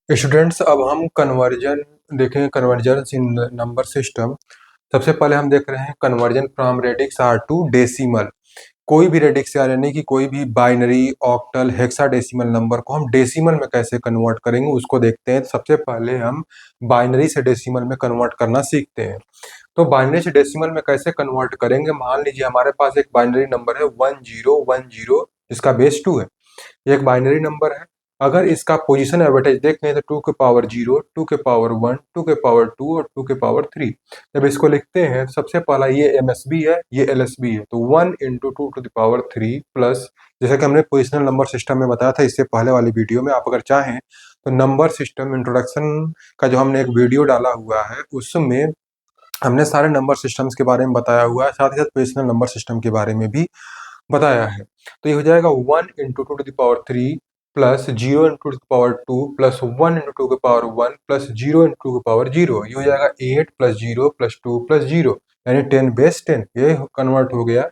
Students, अब हम conversion देखेंगे, कन्वर्जन इन नंबर सिस्टम। सबसे पहले हम देख रहे हैं conversion from radix R to decimal. कोई भी रेडिक्स आर यानी कि कोई भी बाइनरी, ऑक्टल, हेक्साडेसिमल नंबर को हम डेसिमल में कैसे कन्वर्ट करेंगे उसको देखते हैं। सबसे पहले हम बाइनरी से डेसिमल में कन्वर्ट करना सीखते हैं। तो बाइनरी से डेसिमल में कैसे कन्वर्ट करेंगे, मान लीजिए हमारे पास एक बाइनरी नंबर है 1010 जिसका बेस 2 है। ये एक बाइनरी नंबर है। अगर इसका पोजीशन एवरेज देखें तो 2 के पावर 0, 2 के पावर 1, 2 के पावर 2 और 2 के पावर 3। जब इसको लिखते हैं तो सबसे पहला ये एमएसबी है, ये एलएसबी है, तो 1 into 2 to the power 3 plus, जैसा कि हमने पोजिशनल नंबर सिस्टम में बताया था इससे पहले वाली वीडियो में, आप अगर चाहें तो नंबर सिस्टम इंट्रोडक्शन का जो हमने एक वीडियो डाला हुआ है उसमें हमने सारे नंबर सिस्टम्स के बारे में बताया हुआ है, साथ ही साथ पोजिशनल नंबर सिस्टम के बारे में भी बताया है। तो ये हो जाएगा 1 into 2 to the power 3 plus 0 into 2 to power 2 plus 1 into 2 के पावर 1 प्लस 0 इंटू 2 के पावर 0। ये हो जाएगा 8 प्लस 0 प्लस 2 प्लस 0 यानी 10 बेस 10। ये कन्वर्ट हो गया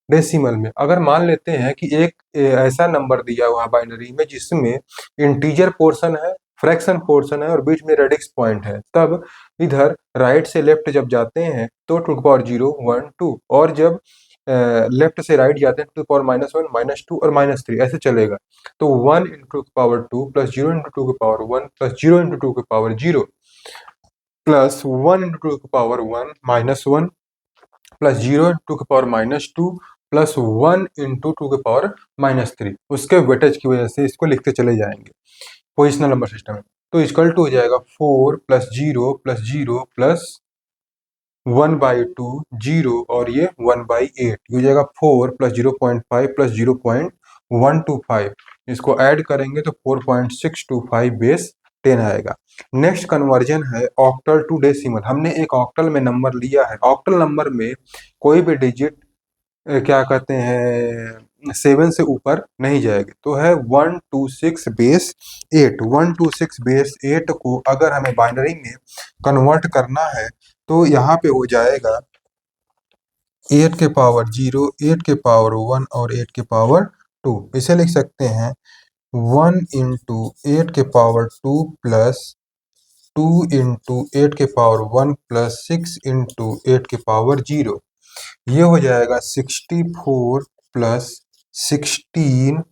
डेसिमल में। अगर मान लेते हैं कि एक ऐसा नंबर दिया हुआ बाइनरी में जिसमें इंटीजर पोर्शन है, फ्रैक्शन पोर्शन है और बीच में रेडिक्स पॉइंट है, तब इधर राइट से लेफ्ट जब जाते हैं तो 2 की पावर 0 1 2, और जब लेफ्ट से राइट जाते हैं टू पावर -1 -2 और -3 ऐसे चलेगा। तो 1 इंटू की पावर 2 प्लस 0 इंटू 2 की पावर 1 प्लस 0 इंटू 2 की पावर 0 प्लस 1 इंटू 2 की पावर 1 -1 प्लस 0 इंटू की पावर -2 प्लस 1 इंटू 2 की पावर -3। उसके वेटेज की वजह से इसको लिखते चले जाएंगे पोजिशनल नंबर सिस्टम में। तो इक्वल टू हो जाएगा 4 प्लस 0 प्लस 0 प्लस 1/2 0 और ये 1/8। हो जाएगा 4 प्लस 0.5 प्लस 0.125। इसको ऐड करेंगे तो 4.625 बेस 10 आएगा। नेक्स्ट कन्वर्जन है ऑक्टल टू डेसिमल। हमने एक ऑक्टल में नंबर लिया है। ऑक्टल नंबर में कोई भी डिजिट क्या कहते हैं 7 से ऊपर नहीं जाएगा, तो है 126 बेस 8। 126 बेस 8 को अगर हमें बाइनरी में कन्वर्ट करना है तो यहाँ पे हो जाएगा 8 के पावर 0, 8 के पावर 1 और 8 के पावर 2। इसे लिख सकते हैं 1 इंटू 8 के पावर 2 प्लस 2 इंटू 8 के पावर 1 प्लस 6 इंटू 8 के पावर 0। ये हो जाएगा 64 plus 16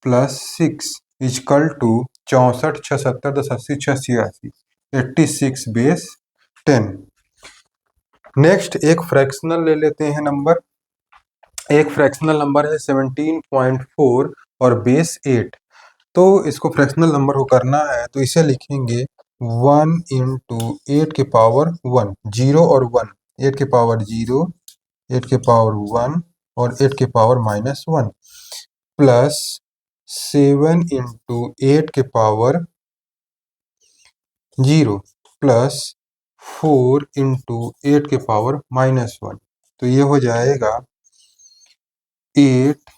plus 6 equal to 64 6 70 10 80 6 86 86 base 10। Next एक फ्रैक्शनल ले लेते हैं नंबर। एक फ्रैक्शनल नंबर है 17.4 और बेस 8। तो इसको फ्रैक्शनल नंबर को करना है तो इसे लिखेंगे 1 इंटू 8 के पावर 1, 0 और 1, 8 के पावर 0, 8 के पावर 1 और 8 के पावर -1 प्लस 7 इंटू 8 के पावर 0 प्लस 4 इंटू 8 के पावर -1। तो ये हो जाएगा 8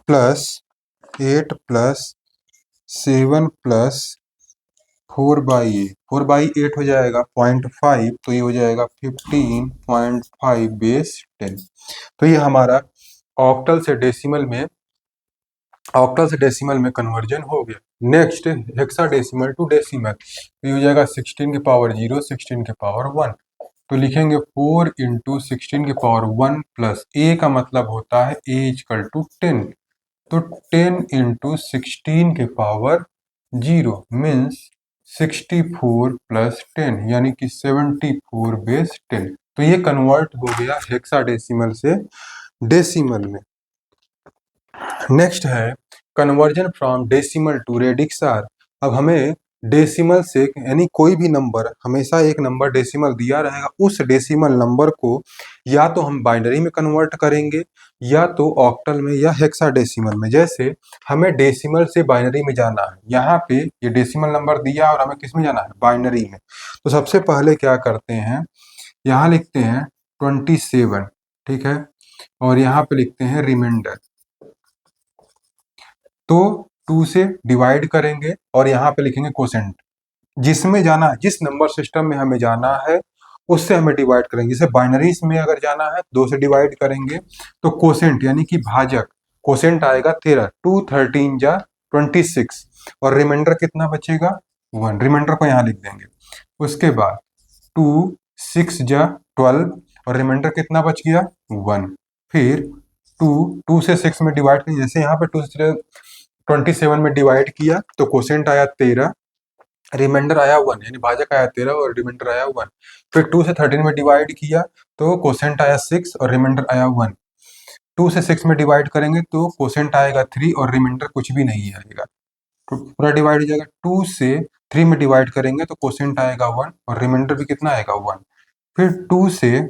प्लस 7 प्लस 4/8, 4/8 हो जाएगा 0.5, तो ये हो जाएगा 15.5 बेस 10। तो ये हमारा ऑक्टल से डेसिमल में कन्वर्जन हो गया। नेक्स्ट हेक्साडेसिमल टू डेसिमल, तो ये हो जाएगा 16 के पावर 0, 16 के पावर 1। तो लिखेंगे 4 इंटू 16 के पावर 1 प्लस ए का मतलब होता है ए इक्वल टू 10, तो 10 इंटू 16 के पावर 0 मीन्स 64 प्लस 10 यानी कि 74 बेस 10। तो ये कन्वर्ट हो गया हेक्साडेसिमल से डेसिमल में। नेक्स्ट है conversion from decimal to radix R. अब हमें डेसिमल से यानी कोई भी नंबर, हमेशा एक नंबर डेसिमल दिया रहेगा, उस डेसिमल नंबर को या तो हम बाइनरी में कन्वर्ट करेंगे या तो ऑक्टल में या हेक्साडेसिमल में। जैसे हमें डेसिमल से बाइनरी में जाना है, यहाँ पे ये डेसिमल नंबर दिया और हमें किस में जाना है, बाइनरी में। तो सबसे पहले क्या करते हैं, यहाँ लिखते हैं 27, ठीक है, और यहाँ पे लिखते हैं रिमाइंडर। तो 2 से डिवाइड करेंगे और यहाँ पे लिखेंगे कोसेंट। जिसमें जाना है, जिस नंबर सिस्टम में हमें जाना है उससे हमें डिवाइड करेंगे। जैसे बाइनरीज में अगर जाना है 2 से डिवाइड करेंगे तो कोसेंट यानी कि भाजक, कोसेंट आएगा 13, 2 13 जा 26 और रिमाइंडर कितना बचेगा 1, रिमाइंडर को यहाँ लिख देंगे। उसके बाद 2 6 जा 12 और रिमाइंडर कितना बच गया 1। फिर 2 से 6 में डिवाइड किया, जैसे यहाँ पे 2 से 27 में डिवाइड किया तो क्वोशिएंट आया 13, रिमाइंडर आया 1, यानी भाजक आया 13 और रिमाइंडर आया 1। फिर 2 से 13 में डिवाइड किया तो क्वोशिएंट आया 6 और रिमाइंडर आया 1। 2 से 6 में डिवाइड करेंगे तो क्वोशिएंट आएगा 3 और रिमाइंडर कुछ भी नहीं आएगा, तो पूरा डिवाइड हो जाएगा। 2 से 3 में डिवाइड करेंगे तो क्वोशिएंट आएगा 1 और रिमाइंडर भी कितना आएगा 1। फिर 2 से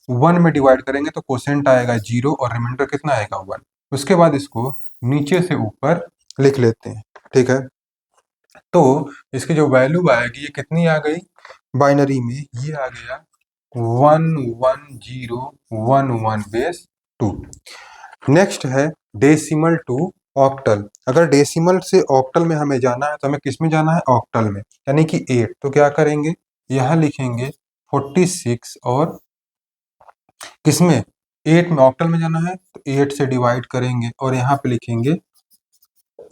1 में डिवाइड करेंगे तो क्वोशिएंट आएगा 0 और रिमाइंडर कितना आएगा 1। उसके बाद इसको नीचे से ऊपर लिख लेते हैं, ठीक है। तो इसकी जो वैल्यू आएगी ये कितनी आ गई बाइनरी में, ये आ गया 11011 बेस 2। नेक्स्ट है डेसिमल टू ऑक्टल। अगर डेसिमल से ऑक्टल में हमें जाना है तो हमें किस में जाना है, ऑक्टल में, यानी कि 8। तो क्या करेंगे, यहाँ लिखेंगे 46 और किसमें 8 में, ऑक्टल में जाना है तो 8 से डिवाइड करेंगे और यहाँ पे लिखेंगे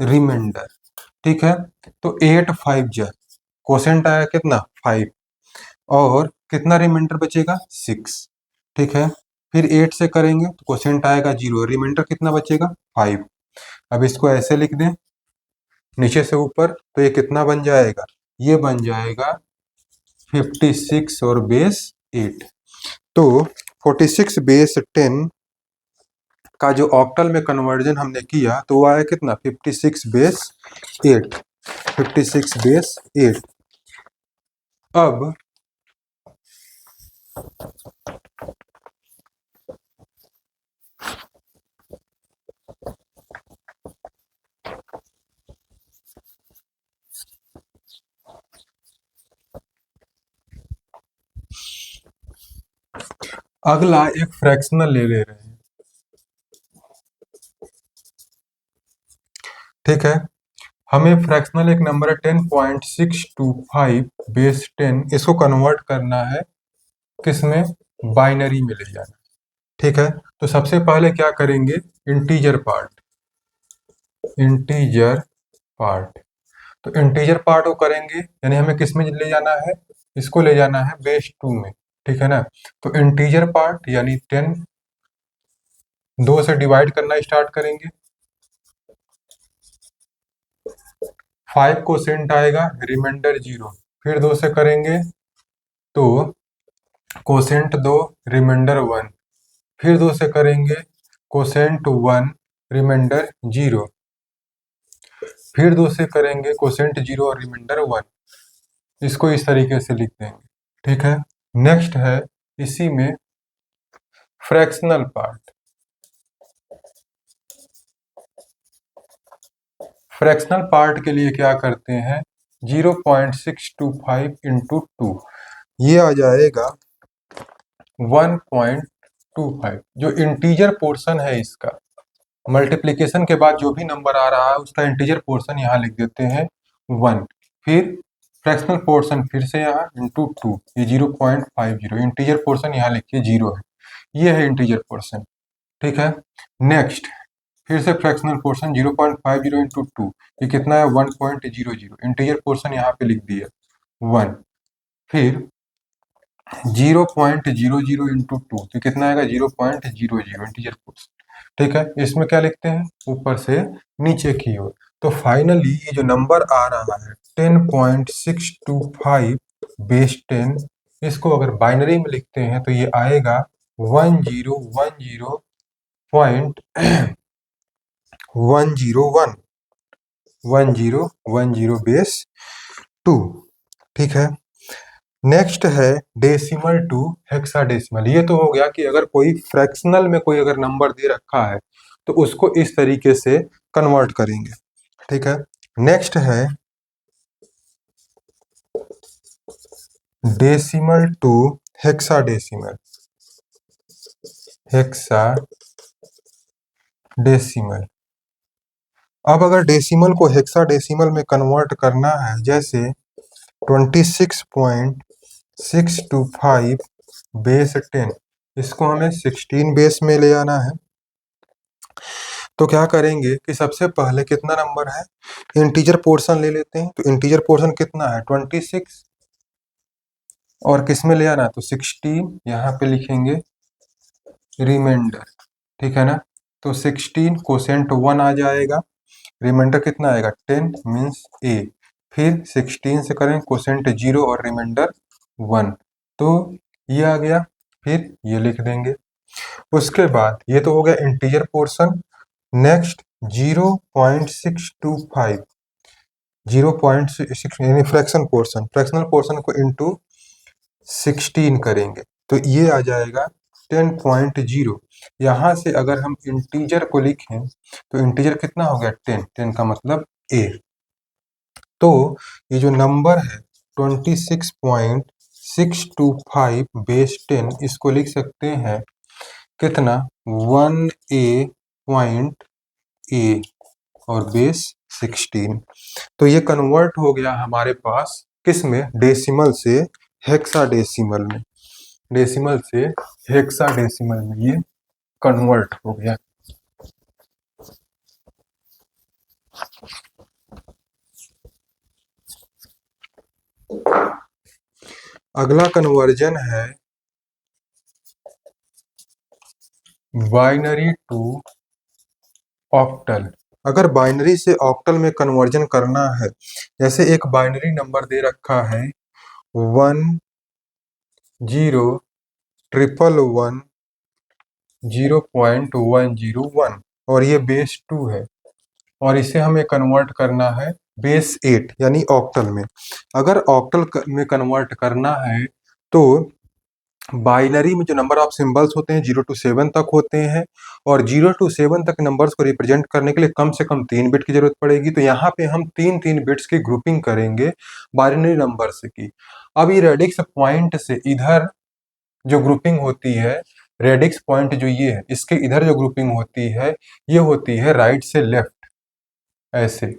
रिमाइंडर, ठीक है। तो 8 5 जा, क्वोशिएंट आया कितना 5 और कितना रिमाइंडर बचेगा 6, ठीक है। फिर 8 से करेंगे तो क्वोशिएंट आएगा 0, रिमाइंडर कितना बचेगा 5। अब इसको ऐसे लिख दें नीचे से ऊपर, तो ये कितना बन जाएगा, ये बन जाएगा 56 और बेस 8। तो 46 बेस 10 का जो ऑक्टल में कन्वर्जन हमने किया तो वो आया कितना 56 बेस 8, 56 बेस 8। अब अगला एक फ्रैक्शनल ले रहे हैं, ठीक है। हमें फ्रैक्शनल एक नंबर है 10.625 बेस 10, इसको कन्वर्ट करना है किसमें, बाइनरी में ले जाना, ठीक है। तो सबसे पहले क्या करेंगे, इंटीजर पार्ट, इंटीजर पार्ट, तो इंटीजर पार्ट को करेंगे, यानी हमें किस में ले जाना है, इसको ले जाना है बेस 2 में, ठीक है ना। तो इंटीजर पार्ट यानी 10, 2 से डिवाइड करना स्टार्ट करेंगे, 5 क्वोशिएंट आएगा, रिमाइंडर 0। फिर 2 से करेंगे तो क्वोशिएंट 2 रिमाइंडर 1। फिर 2 से करेंगे क्वोशिएंट 1 रिमाइंडर 0। फिर 2 से करेंगे क्वोशिएंट 0 और रिमाइंडर 1। इसको इस तरीके से लिख देंगे, ठीक है। नेक्स्ट है इसी में फ्रैक्शनल पार्ट। फ्रैक्शनल पार्ट के लिए क्या करते हैं, 0.625 इंटू 2, ये आ जाएगा 1.25। जो इंटीजर पोर्शन है इसका, मल्टीप्लिकेशन के बाद जो भी नंबर आ रहा है उसका इंटीजर पोर्शन यहाँ लिख देते हैं 1। फिर फ्रैक्शनल पोर्शन फिर से यहाँ इंटू 2, ये 0.50, इंटीजर पोर्शन यहाँ लिखिए 0 है, ये है इंटीजर पोर्शन, ठीक है। नेक्स्ट फिर से फ्रैक्शनल पोर्शन 0.50 इंटू 2, ये कितना है 1.00, इंटीजर पोर्शन यहाँ पे लिख दिया 1। फिर 0.00 इंटू 2, तो कितना आएगा 0.00, इंटीजर पोर्शन, ठीक है। इसमें क्या लिखते हैं, ऊपर से नीचे की ओर। तो फाइनली ये जो नंबर आ रहा है 10.625 बेस 10, इसको अगर बाइनरी में लिखते हैं तो ये आएगा 1010.1010 बेस 2, ठीक है। नेक्स्ट है डेसिमल टू हेक्साडेसिमल। ये तो हो गया कि अगर कोई फ्रैक्शनल में कोई अगर नंबर दे रखा है तो उसको इस तरीके से कन्वर्ट करेंगे, ठीक है। नेक्स्ट है डेसिमल टू हेक्साडेसिमल, हेक्साडेसिमल। अब अगर डेसिमल को हेक्साडेसिमल में कन्वर्ट करना है, जैसे 26.625 बेस 10, इसको हमें 16 बेस में ले आना है। तो क्या करेंगे कि सबसे पहले कितना नंबर है, इंटीजर पोर्शन ले लेते हैं। तो इंटीजर पोर्शन कितना है 26, और किस में ले आना, तो 16 यहाँ पे लिखेंगे रिमाइंडर, ठीक है ना। तो 16 कोसेंट 1 आ जाएगा, रिमाइंडर कितना आएगा 10 मीन्स ए। फिर 16 से करें कोसेंट 0 और रिमाइंडर 1, तो ये आ गया। फिर ये लिख देंगे। उसके बाद ये तो हो गया इंटीजर पोर्शन। नेक्स्ट 0.625, 0.6 यानी फ्रैक्शन पोर्शन, फ्रैक्शनल पोर्शन को इंटू 16 करेंगे तो ये आ जाएगा 10.0। यहाँ से अगर हम इंटीजर को लिखें तो इंटीजर कितना हो गया 10, 10 का मतलब ए। तो ये जो नंबर है 26.625 बेस 10, इसको लिख सकते हैं कितना 1a पॉइंट ए और बेस 16। तो ये कन्वर्ट हो गया हमारे पास किस में, डेसिमल से हेक्साडेसिमल में, डेसिमल से हेक्साडेसिमल में ये कन्वर्ट हो गया। अगला कन्वर्जन है बाइनरी टू ऑक्टल। अगर बाइनरी से ऑक्टल में कन्वर्जन करना है, जैसे एक बाइनरी नंबर दे रखा है 10,111,0.101 और ये बेस 2 है, और इसे हमें कन्वर्ट करना है बेस 8 यानी ऑक्टल में। अगर ऑक्टल में कन्वर्ट करना है तो बाइनरी में जो नंबर ऑफ सिंबल्स होते हैं 0 to 7 तक होते हैं, और 0 to 7 तक नंबर्स को रिप्रेजेंट करने के लिए कम से कम 3 बिट की जरूरत पड़ेगी। तो यहाँ पे हम 3 बिट्स की ग्रुपिंग करेंगे बाइनरी नंबर्स की। अब ये रेडिक्स पॉइंट से इधर जो ग्रुपिंग होती है, रेडिक्स पॉइंट जो ये है इसके इधर जो ग्रुपिंग होती है ये होती है राइट से लेफ्ट ऐसे,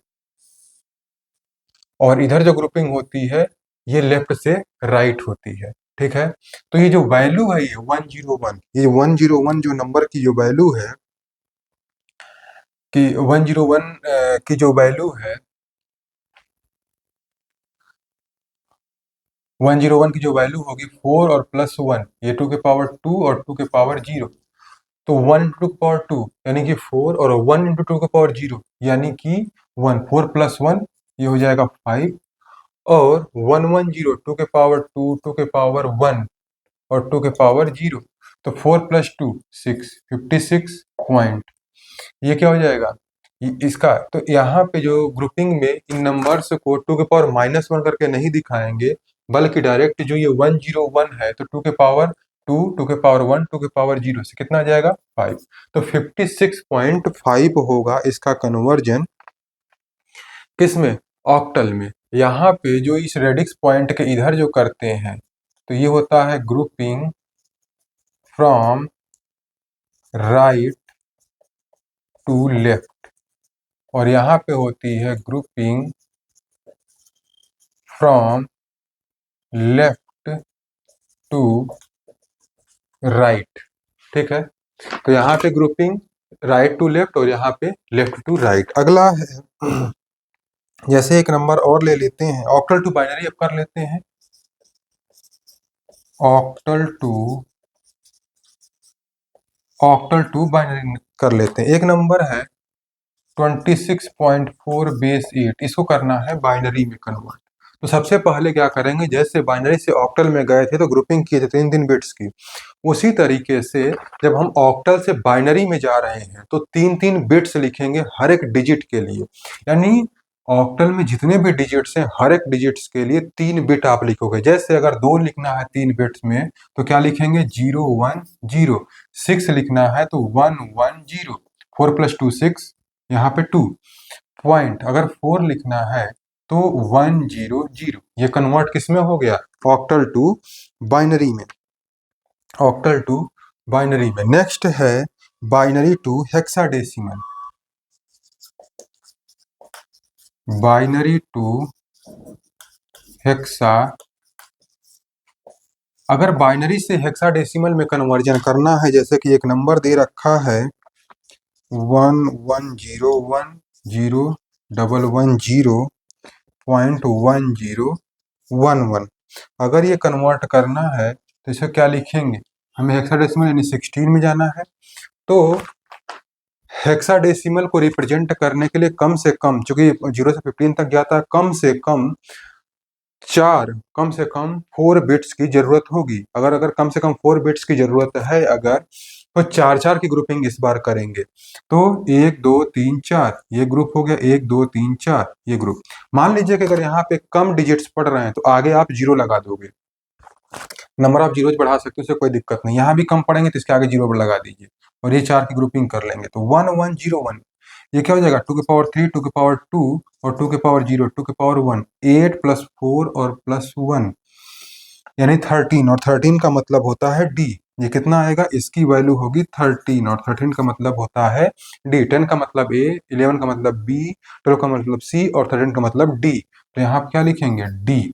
और इधर जो ग्रुपिंग होती है ये लेफ्ट से राइट होती है, ठीक है। तो ये जो वैल्यू है ये 101, ये 101 जो नंबर की जो वैल्यू है कि 101 की जो वैल्यू है 101 की जो वैल्यू होगी 4 और प्लस 1, ये 2 के पावर 2 और 2 के पावर 0। तो 1 इंटू टू के पावर 2 यानी कि 4, और 1 इंटू 2 के पावर 0 यानी कि 1, 4 प्लस 1 ये हो जाएगा 5, और 110 2 के पावर 2, 2 के पावर 1 और 2 के पावर 0, तो 4 प्लस 2 6, 56 पॉइंट। ये क्या हो जाएगा इसका। तो यहाँ पे जो ग्रुपिंग में इन नंबर्स को 2 के पावर -1 करके नहीं दिखाएंगे, बल्कि डायरेक्ट जो ये 101 है तो 2 के पावर 2, 2 के पावर 1, 2 के पावर 0 से कितना आ जाएगा 5। तो 56.5 होगा इसका कन्वर्जन किसमें, ऑक्टल में। यहाँ पे जो इस रेडिक्स पॉइंट के इधर जो करते हैं तो ये होता है grouping from right to left, और यहाँ पे होती है grouping from left to right, ठीक है। तो यहाँ पे ग्रुपिंग राइट टू लेफ्ट और यहाँ पे लेफ्ट टू राइट। अगला है जैसे एक नंबर और ले लेते हैं, ऑक्टल टू बाइनरी अब कर लेते हैं। ऑक्टल टू बाइनरी कर लेते हैं। एक नंबर है 26.4 बेस 8, इसको करना है बाइनरी में कन्वर्ट। तो सबसे पहले क्या करेंगे, जैसे बाइनरी से ऑक्टल में गए थे तो ग्रुपिंग किए थे 3 बिट्स की, उसी तरीके से जब हम ऑक्टल से बाइनरी में जा रहे हैं तो 3 बिट्स लिखेंगे हर एक डिजिट के लिए। यानी ऑक्टल में जितने भी डिजिट्स हैं हर एक डिजिट्स के लिए 3 बिट आप लिखोगे। जैसे अगर 2 लिखना है 3 बिट्स में तो क्या लिखेंगे 0 1 0, 6 लिखना है तो 1 1 0, 4 प्लस 2 6, यहाँ पे 2 पॉइंट। अगर 4 लिखना है तो 1 0 0। ये कन्वर्ट किस में हो गया, ऑक्टल टू बाइनरी में, ऑक्टल टू बाइनरी में। नेक्स्ट है binary to hexadecimal, binary to hexa. अगर बाइनरी से हेक्साडेसिमल में कन्वर्जन करना है, जैसे कि एक नंबर दे रखा है 110101011011। अगर ये कन्वर्ट करना है तो इसे क्या लिखेंगे, हमें हेक्साडेसिमल यानी 16 में जाना है। तो हेक्साडेसिमल को रिप्रेजेंट करने के लिए कम से कम, चूंकि 0 से 15 तक जाता है, कम से कम 4 बिट्स की जरूरत होगी। अगर कम से कम 4 बिट्स की जरूरत है अगर, तो 4 की ग्रुपिंग इस बार करेंगे। तो 1 2 3 4 ये ग्रुप हो गया, 1 2 3 4 ये ग्रुप। मान लीजिए कि अगर यहाँ पे कम डिजिट्स पड़ रहे हैं तो आगे आप 0 लगा दोगे, नंबर ऑफ जीरोज बढ़ा सकते हो, उससे कोई दिक्कत नहीं। यहाँ भी कम पड़ेंगे तो इसके आगे 0 लगा दीजिए और ये 4 की ग्रुपिंग कर लेंगे। तो 1101, ये क्या हो जाएगा, 2 की पावर 3, 2 की पावर 2 और 2 की पावर 0, 2 की पावर 1, 8 + 4 और +1 यानी 13, और 13 का मतलब होता है डी। ये कितना आएगा, इसकी वैल्यू होगी 13, और 13 का मतलब होता है डी। 10 का मतलब ए, 11 का मतलब बी, 12 का मतलब सी और 13 का मतलब डी। तो यहाँ आप क्या लिखेंगे, डी।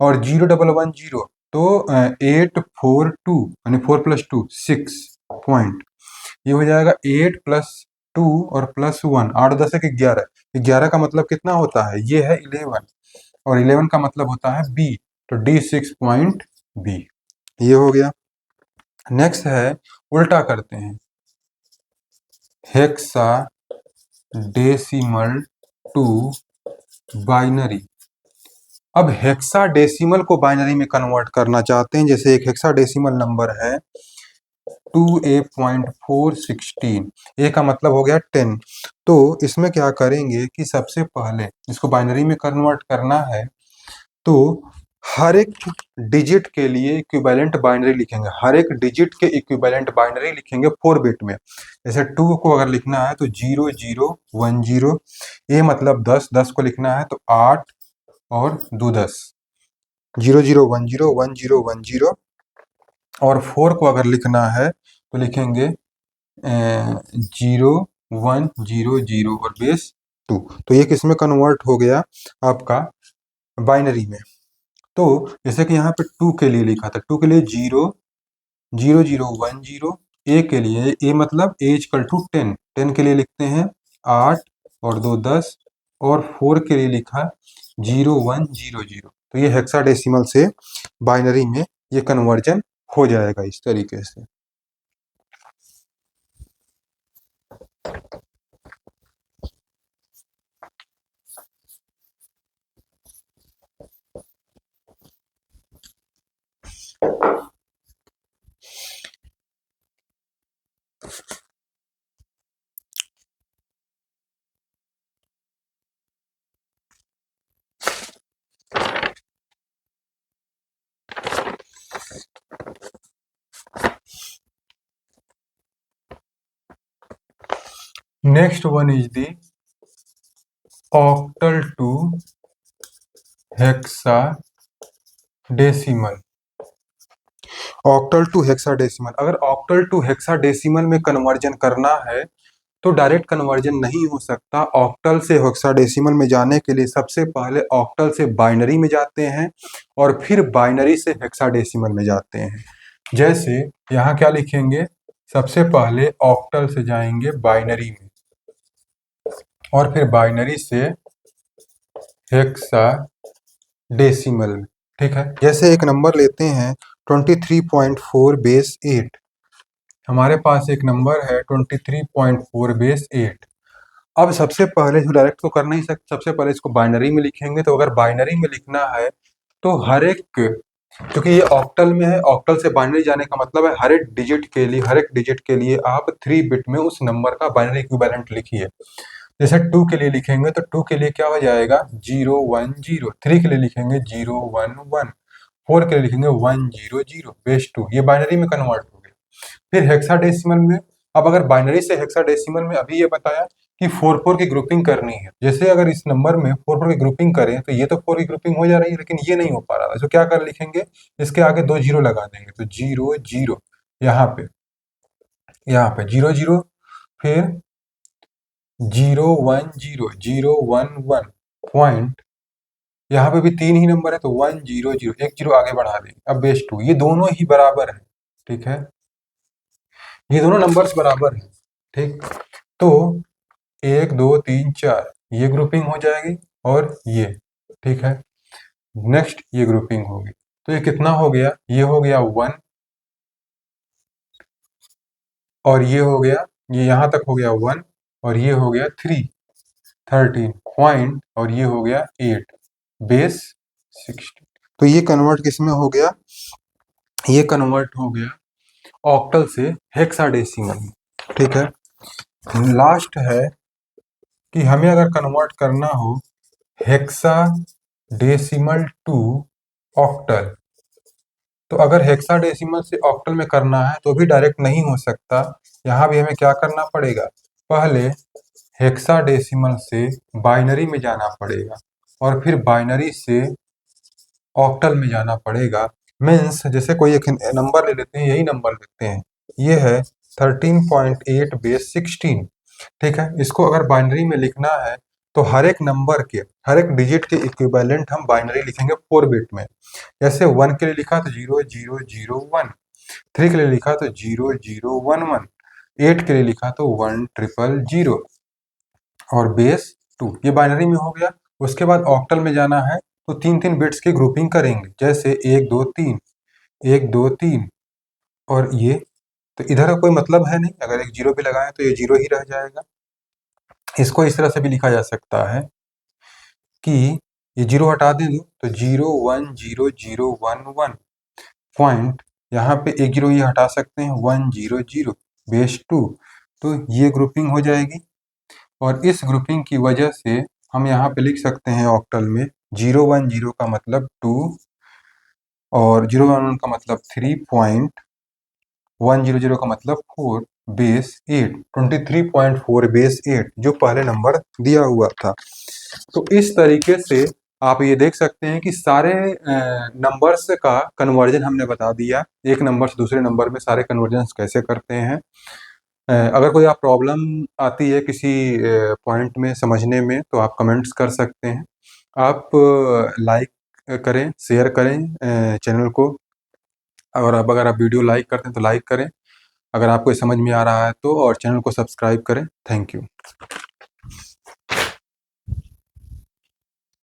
और 0110 तो 842 यानी 4 + 2 6 पॉइंट, ये हो जाएगा 8 + 2 और +1, 8 10 एक 11, 11 का मतलब कितना होता है, ये है 11, और 11 का मतलब होता है बी। तो डी 6 पॉइंट बी, ये हो गया। नेक्स्ट है, उल्टा करते हैं, हेक्सा डेसिमल टू बाइनरी। अब हेक्सा डेसिमल को बाइनरी में कन्वर्ट करना चाहते हैं। जैसे एक हेक्सा डेसिमल नंबर है 2a.416, ए का मतलब हो गया 10। तो इसमें क्या करेंगे कि सबसे पहले इसको बाइनरी में कन्वर्ट करना है, तो हर एक डिजिट के लिए इक्विवेलेंट बाइनरी लिखेंगे, हर एक डिजिट के इक्विवेलेंट बाइनरी लिखेंगे 4 बिट में। जैसे 2 को अगर लिखना है तो 0010, ए मतलब 10, 10 को लिखना है तो 8 और 2 10, 00101010। और 4 को अगर लिखना है तो लिखेंगे 0100 और बेस 2। तो ये किस में कन्वर्ट हो गया, आपका बाइनरी में। तो जैसे कि यहाँ पे 2 के लिए लिखा था, 2 के लिए 0010, ए के लिए, ए मतलब ए इक्वल टू 10, 10 के लिए लिखते हैं 8 और 2 10, और 4 के लिए लिखा 0100। तो ये हेक्साडेसिमल से बाइनरी में ये कन्वर्जन हो जाएगा इस तरीके से। Next one is the octal to hexadecimal। Octal to hexadecimal, अगर ऑक्टल टू हेक्साडेसिमल में कन्वर्जन करना है तो डायरेक्ट कन्वर्जन नहीं हो सकता। ऑक्टल से हेक्साडेसिमल में जाने के लिए सबसे पहले ऑक्टल से बाइनरी में जाते हैं और फिर बाइनरी से हेक्साडेसिमल में जाते हैं। जैसे यहाँ क्या लिखेंगे, सबसे पहले ऑक्टल से जाएंगे बाइनरी में और फिर बाइनरी से हेक्साडेसिमल में, ठीक है। जैसे एक नंबर लेते हैं 23.4 बेस 8, हमारे पास एक नंबर है 23.4 बेस 8। अब सबसे पहले जो डायरेक्ट तो कर नहीं सकते, सबसे पहले इसको बाइनरी में लिखेंगे। तो अगर बाइनरी में लिखना है तो हर एक, क्योंकि ये ऑक्टल में है, ऑक्टल से बाइनरी जाने का मतलब है हर एक डिजिट के लिए आप 3 बिट में उस नंबर का बाइनरी इक्विवेलेंट लिखिए। जैसे 2 के लिए लिखेंगे तो 2 के लिए क्या हो जाएगा 010, 3 के लिए लिखेंगे 011, 4 के लिए लिखेंगे 100 बेस 2, ये बाइनरी में कन्वर्ट हो गया। फिर हेक्साडेसिमल में, अब अगर बाइनरी से हेक्साडेसिमल में अभी ये बताया कि 4 की ग्रुपिंग करनी है। जैसे अगर इस नंबर में 4 की ग्रुपिंग करें तो ये तो 4 की ग्रुपिंग हो जा रही है, लेकिन ये नहीं हो पा रहा था। तो क्या कर लिखेंगे, इसके आगे 2 जीरो लगा देंगे, तो 00 यहाँ पे 00, फिर 010 पॉइंट, यहाँ पे भी 3 ही नंबर है तो 100, एक जीरो आगे बढ़ा देंगे। अब बेस 2, ये दोनों ही बराबर है, ठीक है, ये दोनों नंबर्स बराबर है, ठीक। तो 1 2 3 4 ये ग्रुपिंग हो जाएगी और ये, ठीक है। नेक्स्ट ये ग्रुपिंग होगी, तो ये कितना हो गया, ये हो गया 1 और ये हो गया, ये यहाँ तक हो गया 1 और ये हो गया 3 13 पॉइंट और ये हो गया 8 बेस 16। तो ये कन्वर्ट किस में हो गया, ये कन्वर्ट हो गया ऑक्टल से हेक्साडेसिमल में, ठीक है। लास्ट है कि हमें अगर कन्वर्ट करना हो हेक्साडेसिमल टू ऑक्टल, तो अगर हेक्साडेसिमल से ऑक्टल में करना है तो भी डायरेक्ट नहीं हो सकता। यहाँ भी हमें क्या करना पड़ेगा, पहले हेक्साडेसिमल से बाइनरी में जाना पड़ेगा और फिर बाइनरी से ऑक्टल में जाना पड़ेगा। मीन्स जैसे कोई एक नंबर ले लेते हैं, यही नंबर लेते हैं, ये है 13.8 बेस 16, ठीक है। इसको अगर बाइनरी में लिखना है तो हर एक नंबर के हर एक डिजिट के इक्विवेलेंट हम बाइनरी लिखेंगे 4 बिट में। जैसे 1 के लिए लिखा तो 0001, 3 के लिए लिखा तो 0011, 8 के लिए लिखा तो 1000 और बेस 2, ये बाइनरी में हो गया। उसके बाद ऑक्टल में जाना है तो 3 बिट्स की ग्रुपिंग करेंगे, जैसे 1 2 3 1 2 3 और ये, तो इधर का कोई मतलब है नहीं, अगर एक जीरो भी लगाएं तो ये जीरो ही रह जाएगा। इसको इस तरह से भी लिखा जा सकता है कि ये जीरो हटा दें तो 0 1 0 0 1 1 पॉइंट, यहाँ पे एक जीरो ये हटा सकते हैं 1 0 0 बेस 2, तो ये ग्रुपिंग हो जाएगी। और इस ग्रुपिंग की वजह से हम यहाँ पे लिख सकते हैं ऑक्टल में 0 1 0 का मतलब 2 और 0 1 1 का मतलब 3 पॉइंट, 1 0 0 का मतलब 4 बेस 8, 23.4 बेस 8 जो पहले नंबर दिया हुआ था। तो इस तरीके से आप ये देख सकते हैं कि सारे नंबर्स का कन्वर्जन हमने बता दिया, एक नंबर से दूसरे नंबर में सारे कन्वर्जन कैसे करते हैं। अगर कोई आप प्रॉब्लम आती है किसी पॉइंट में समझने में तो आप कमेंट्स कर सकते हैं। आप लाइक करें, शेयर करें चैनल को, और अब अगर आप वीडियो लाइक करते हैं तो लाइक करें, अगर आपको समझ में आ रहा है तो, और चैनल को सब्सक्राइब करें। Thank you.